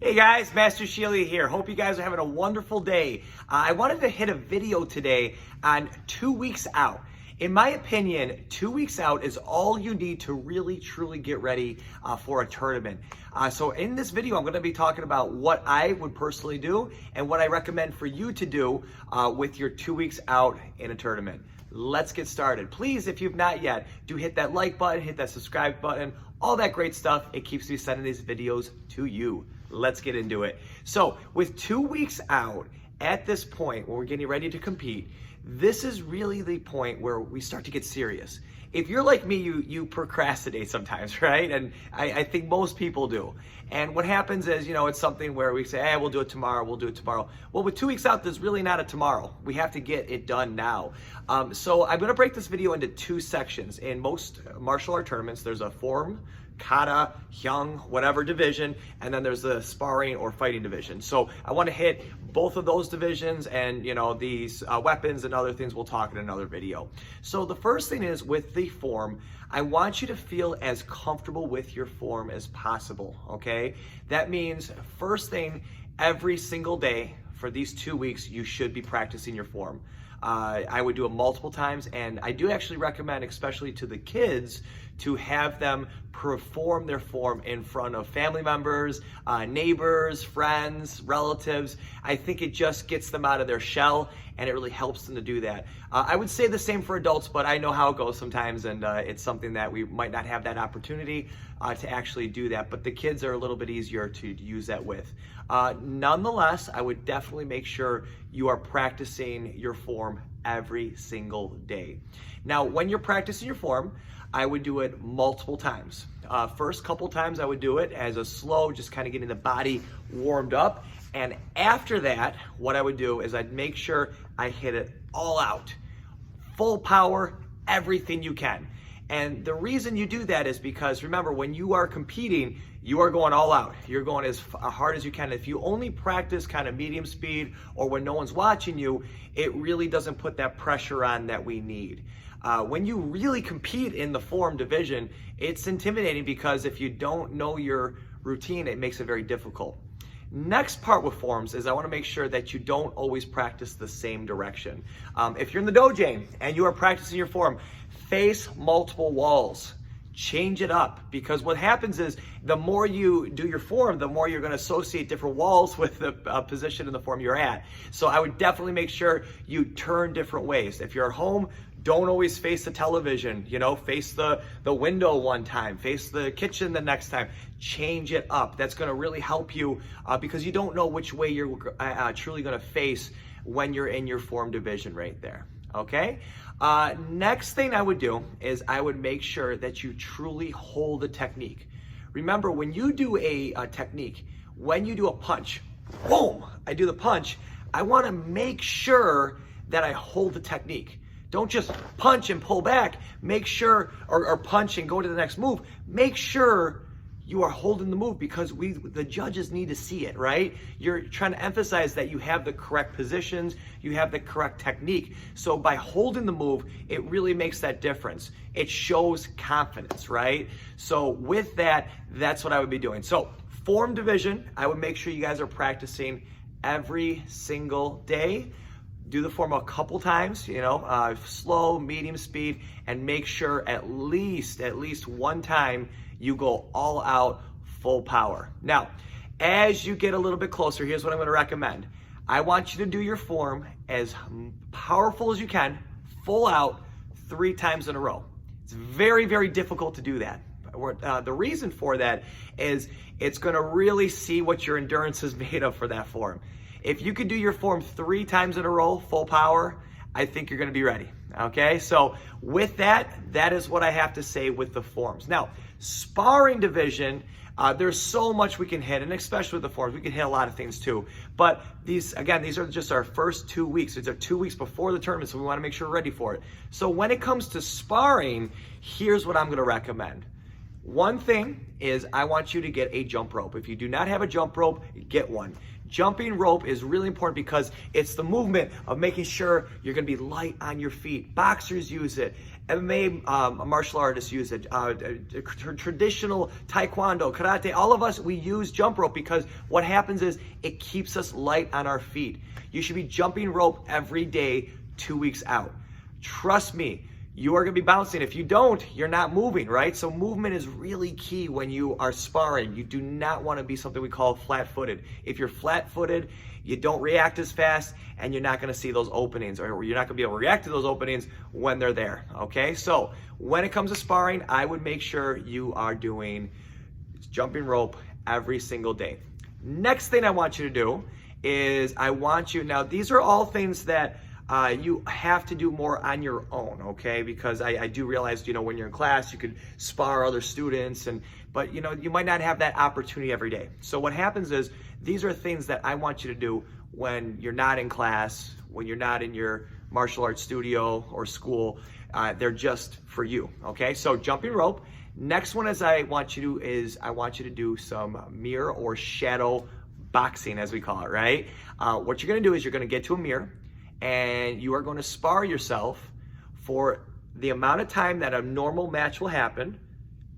Hey guys, Master Schiele here. Hope you guys are having a wonderful day. I wanted to hit a video today on 2 weeks out. In my opinion, 2 weeks out is all you need to really truly get ready for a tournament. So in this video, I'm going to be talking about what I would personally do and what I recommend for you to do with your 2 weeks out in a tournament. Let's get started. Please, if you've not yet, do hit that like button, hit that subscribe button, all that great stuff. It keeps me sending these videos to you. Let's get into it. So with 2 weeks out, at this point when we're getting ready to compete, this is really the point where we start to get serious. If you're like me, you procrastinate sometimes, right? And I think most people do. And what happens is, it's something where we say, hey, we'll do it tomorrow, we'll do it tomorrow. Well, with 2 weeks out, there's really not a tomorrow. We have to get it done now. So I'm gonna break this video into two sections. In most martial art tournaments, there's a form, kata, hyung, whatever division, and then there's the sparring or fighting division. So I want to hit both of those divisions, and these weapons and other things we'll talk in another video. So the first thing is with the form, I want you to feel as comfortable with your form as possible, okay? That means first thing, every single day for these 2 weeks, you should be practicing your form. I would do it multiple times, and I do actually recommend, especially to the kids, to have them perform their form in front of family members, neighbors, friends, relatives. I think it just gets them out of their shell, and it really helps them to do that. I would say the same for adults, but I know how it goes sometimes, and it's something that we might not have that opportunity to actually do that, but the kids are a little bit easier to use that with. Nonetheless, I would definitely make sure you are practicing your form every single day. Now, when you're practicing your form, I would do it multiple times. First couple times I would do it as a slow, just kind of getting the body warmed up. And after that, what I would do is I'd make sure I hit it all out. Full power, everything you can. And the reason you do that is because, remember, when you are competing, you are going all out. You're going as hard as you can. If you only practice kind of medium speed or when no one's watching you, it really doesn't put that pressure on that we need. When you really compete in the form division, it's intimidating because if you don't know your routine, it makes it very difficult. Next part with forms is I want to make sure that you don't always practice the same direction. If you're in the dojo and you are practicing your form, face multiple walls. Change it up, because what happens is the more you do your form, the more you're going to associate different walls with the position in the form you're at. So I would definitely make sure you turn different ways. If you're at home, don't always face the television, face the window one time, face the kitchen the next time. Change it up. That's going to really help you because you don't know which way you're truly going to face when you're in your form division right there. Okay? Next thing I would do is I would make sure that you truly hold the technique. Remember, when you do a technique, when you do a punch, boom, I do the punch, I want to make sure that I hold the technique. Don't just punch and pull back. Make sure, or punch and go to the next move. Make sure you are holding the move, because the judges need to see it, right? You're trying to emphasize that you have the correct positions, you have the correct technique. So by holding the move, it really makes that difference. It shows confidence, right? So with that, that's what I would be doing. So form division, I would make sure you guys are practicing every single day. Do the form a couple times, slow, medium speed, and make sure at least one time you go all out, full power. Now, as you get a little bit closer, here's what I'm going to recommend. I want you to do your form as powerful as you can, full out, 3 times in a row. It's very, very difficult to do that. The reason for that is it's going to really see what your endurance is made of for that form. If you could do your form 3 times in a row, full power, I think you're going to be ready. Okay, so with that, that is what I have to say with the forms. Now, sparring division, there's so much we can hit, and especially with the forms, we can hit a lot of things too. But these are just our first 2 weeks. These are 2 weeks before the tournament, so we want to make sure we're ready for it. So when it comes to sparring, here's what I'm going to recommend. One thing is I want you to get a jump rope. If you do not have a jump rope, get one. Jumping rope is really important because it's the movement of making sure you're going to be light on your feet. Boxers use it. MMA martial artists use it. Traditional taekwondo, karate, all of us, we use jump rope because what happens is it keeps us light on our feet. You should be jumping rope every day, 2 weeks out. Trust me, you are going to be bouncing. If you don't, you're not moving, right? So movement is really key when you are sparring. You do not want to be something we call flat-footed. If you're flat-footed, you don't react as fast and you're not going to see those openings, or you're not going to be able to react to those openings when they're there, okay? So when it comes to sparring, I would make sure you are doing jumping rope every single day. Next thing I want you to do is now these are all things that you have to do more on your own, okay? Because I do realize, when you're in class, you could spar other students, but you might not have that opportunity every day. So what happens is these are things that I want you to do when you're not in class, when you're not in your martial arts studio or school. They're just for you, okay? So jumping rope. Next one I want you to do some mirror or shadow boxing, as we call it, right? What you're gonna do is you're gonna get to a mirror, and you are going to spar yourself for the amount of time that a normal match will happen,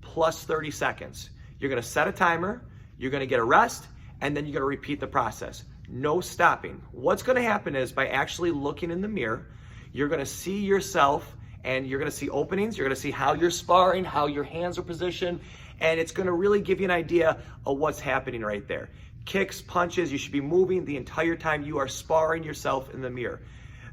plus 30 seconds. You're going to set a timer, you're going to get a rest, and then you're going to repeat the process. No stopping. What's going to happen is by actually looking in the mirror, you're going to see yourself, and you're going to see openings, you're going to see how you're sparring, how your hands are positioned, and it's going to really give you an idea of what's happening right there. Kicks, punches, you should be moving the entire time you are sparring yourself in the mirror.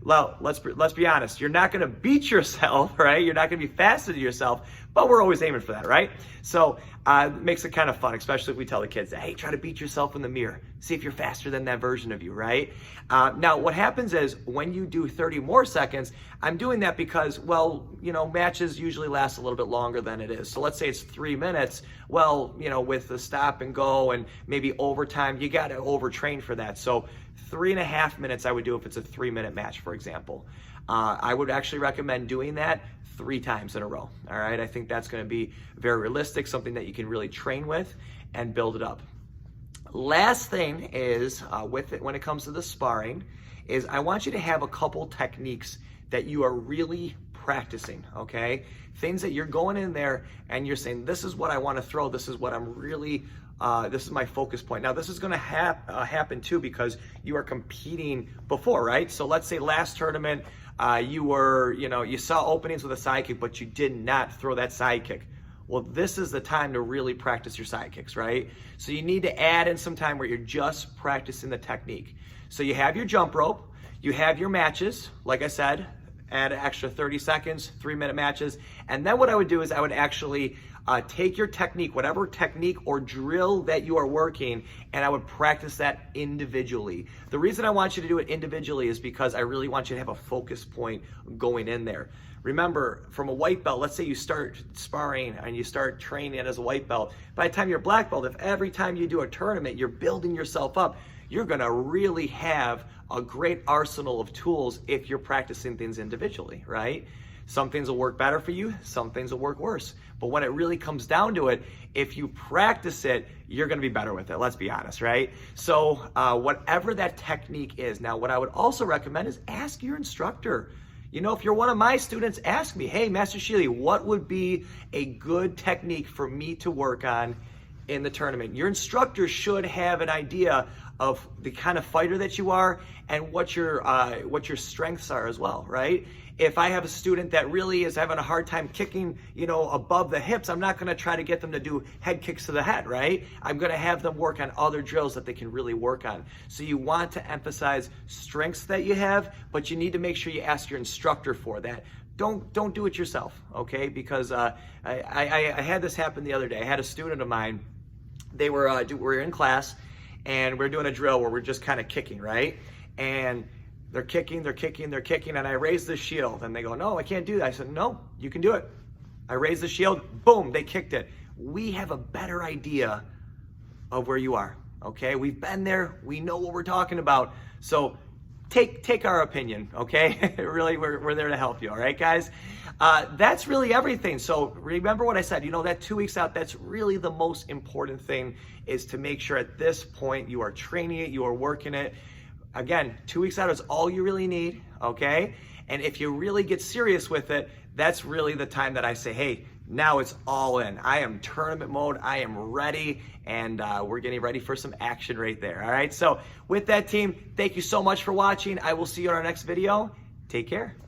Well, let's be honest. You're not going to beat yourself, right? You're not going to be faster than yourself, but we're always aiming for that, right? So it makes it kind of fun, especially if we tell the kids, hey, try to beat yourself in the mirror. See if you're faster than that version of you, right? Now, what happens is when you do 30 more seconds, I'm doing that because, matches usually last a little bit longer than it is. So let's say it's 3 minutes. Well, with the stop and go and maybe overtime, you got to overtrain for that. So 3.5 minutes I would do if it's a 3-minute match, for example. I would actually recommend doing that 3 times in a row. All right, I think that's going to be very realistic, something that you can really train with and build it up. Last thing is when it comes to the sparring, is I want you to have a couple techniques that you are really practicing, okay? Things that you're going in there and you're saying, this is what I want to throw, this is what I'm really this is my focus point. Now, this is going to happen too because you are competing before, right? So let's say last tournament, you saw openings with a side kick, but you did not throw that side kick. Well, this is the time to really practice your side kicks, right? So you need to add in some time where you're just practicing the technique. So you have your jump rope, you have your matches, like I said, add an extra 30 seconds, 3-minute matches. And then what I would do is I would actually take your technique, whatever technique or drill that you are working, and I would practice that individually. The reason I want you to do it individually is because I really want you to have a focus point going in there. Remember, from a white belt, let's say you start sparring and you start training as a white belt. By the time you're black belt, if every time you do a tournament, you're building yourself up, you're gonna really have a great arsenal of tools if you're practicing things individually, right? Some things will work better for you, some things will work worse. But when it really comes down to it, if you practice it, you're gonna be better with it, let's be honest, right? So whatever that technique is. Now, what I would also recommend is ask your instructor. If you're one of my students, ask me, hey, Master Schiele, what would be a good technique for me to work on in the tournament? Your instructor should have an idea of the kind of fighter that you are and what your strengths are as well, right? If I have a student that really is having a hard time kicking, above the hips, I'm not going to try to get them to do head kicks to the head, right? I'm going to have them work on other drills that they can really work on. So you want to emphasize strengths that you have, but you need to make sure you ask your instructor for that. Don't do it yourself, okay? Because I had this happen the other day. I had a student of mine. We were in class, and we're doing a drill where we're just kind of kicking, right? And they're kicking, and I raise the shield, and they go, no, I can't do that. I said, no, you can do it. I raised the shield, boom, they kicked it. We have a better idea of where you are, okay? We've been there, we know what we're talking about. So take our opinion, okay? Really, we're there to help you, all right, guys? That's really everything. So remember what I said, that 2 weeks out, that's really the most important thing, is to make sure at this point you are training it, you are working it. Again, 2 weeks out is all you really need, okay? And if you really get serious with it, that's really the time that I say, hey, now it's all in. I am tournament mode. I am ready, and we're getting ready for some action right there. All right. So with that, team, thank you so much for watching. I will see you on our next video. Take care.